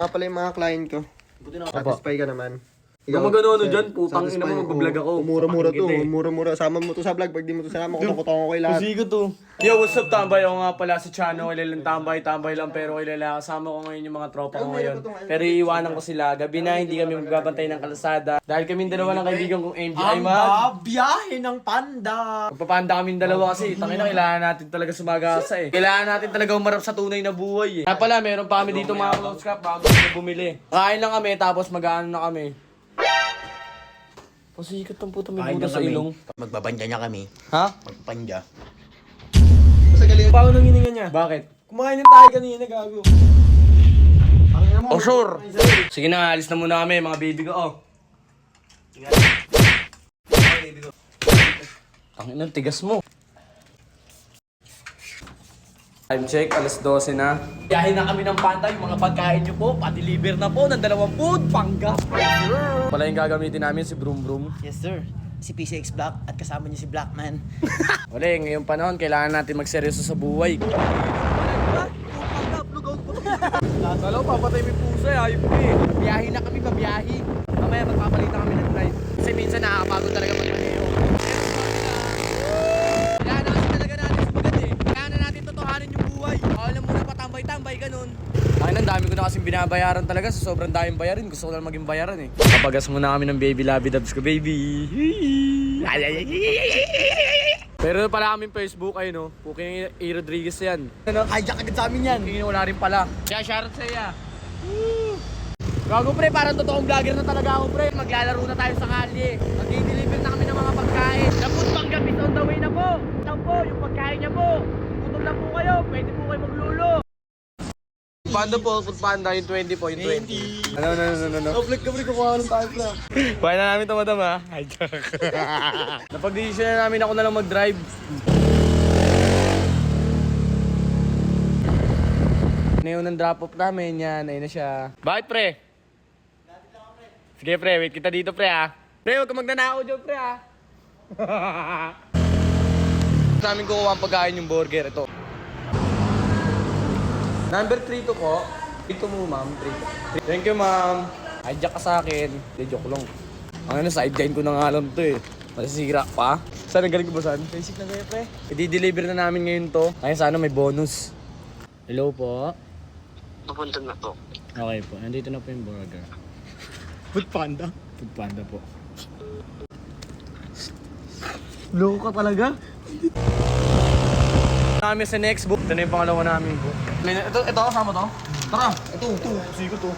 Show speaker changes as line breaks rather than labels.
Nga pala yung mga client ko.
Buti na
Satisfy ka naman.
Gumagano
sir,
dyan, putang ina mo, mag-vlog ako.
Mura-mura to,
Papakinggan
mura-mura. Sama mo to sa vlog, pag di mo to sama, kutakutang ko kay lahat.
Musigo to. Yo, what's up, tambay? Ako nga pala si Chano. Kailan tambay lang, pero kilala. Kasama ko ngayon yung mga tropa ko ngayon. Pero iiwanan ko sila. Gabi na, hindi kami magbabantay ng kalsada. Dahil kami dalawa ng kaibigan kong MJ ay
biyahe ng panda.
Magpapanda kami dalawa kasi tangina kailangan natin talaga sumagasa eh. Kailangan natin talaga umarap sa tunay na buhay eh. Kaya pala, meron pa kami dito mga clothes crap bago kami bumili. Kain lang kami tapos mag-aano na kami. Pasikat ng puto may buda sa ilong.
Magbabandya niya kami.
Ha?
Magpapandya.
Paano nang hininga niya? Bakit?
Kumain na tayo kanina, gago.
Oh sure! Sige na, alis na muna kami mga baby ko oh. Ang inang tigas mo. Time check, alas 12 na. Biyahe na kami ng Panda, yung mga pagkain nyo po, pa-deliver na po ng 2 food, Pangas. Pala yung gagamitin namin si Broom Broom.
Yes, sir. Si PCX Black at kasama niya si Blackman.
Wala, ngayong panahon, kailangan natin magseryoso sa buhay. Kala ko papatay may pusa eh, ayop ko eh. Biyahe na kami, babiyahe. Mamaya magpapalitan kami ng drive. Kasi minsan nakakapagod talaga mag-maneho. Kailangan na kasi talaga natin sumagat eh. Kailangan na natin totohanin yung buhay. Bawal na muna patambay-tambay, ganun. Ay, ang dami ko na kasing binabayaran talaga sa sobrang daming bayarin. Gusto ko lang maging bayaran eh. Kapagas muna kami ng baby labi dubs ko, baby. Pero pala kaming Facebook ay no, Puking A. Rodriguez yan. Ano?
Hijack agad sa amin yan.
Tingin wala rin pala. Kaya shoutout sa iya. Gago pre, parang totoong vlogger na talaga ako pre. Maglalaro na tayo sa kalye. Mag-i-deliver na kami ng mga pagkain. Naput Panggap is on the way na po. Ito po, yung pagkain niya po. Gutom lang po kayo, pwede po kayo maglulo. Panda po, food panda, yung 20 po, yung 20. Ano.
Vlog ka pre, kukuha ng tayo pala.
Kuha na namin ito madam ha. Hijack. Napag-decision na namin ako na lang mag-drive. Ngayon ang drop-off namin yan, ayun na siya. Bakit pre? Sige pre, wait kita dito pre ha. Pre, huwag ka magnanakaw dyan pre ha. Namin kukuha ang pagkain yung burger, ito. Number 3 to po. Ito mo ma'am, 3. Thank you ma'am. Hijack ka sa akin. Hindi, joke lang. Ang ano, sideline ko na nga lang to eh. Masisira pa. Saan ang galing ko ba saan?
Basic na kayo, pre.
I-deliver na namin ngayon to. Kaya sana may bonus. Hello po.
Papunta na po.
Okay po, nandito na po yung burger.
Food panda.
Food panda po.
Loko ka talaga?
Kami sa next book. Ito na yung pangalawa namin book. Ito kasama to? Tara! Ito, sigo to.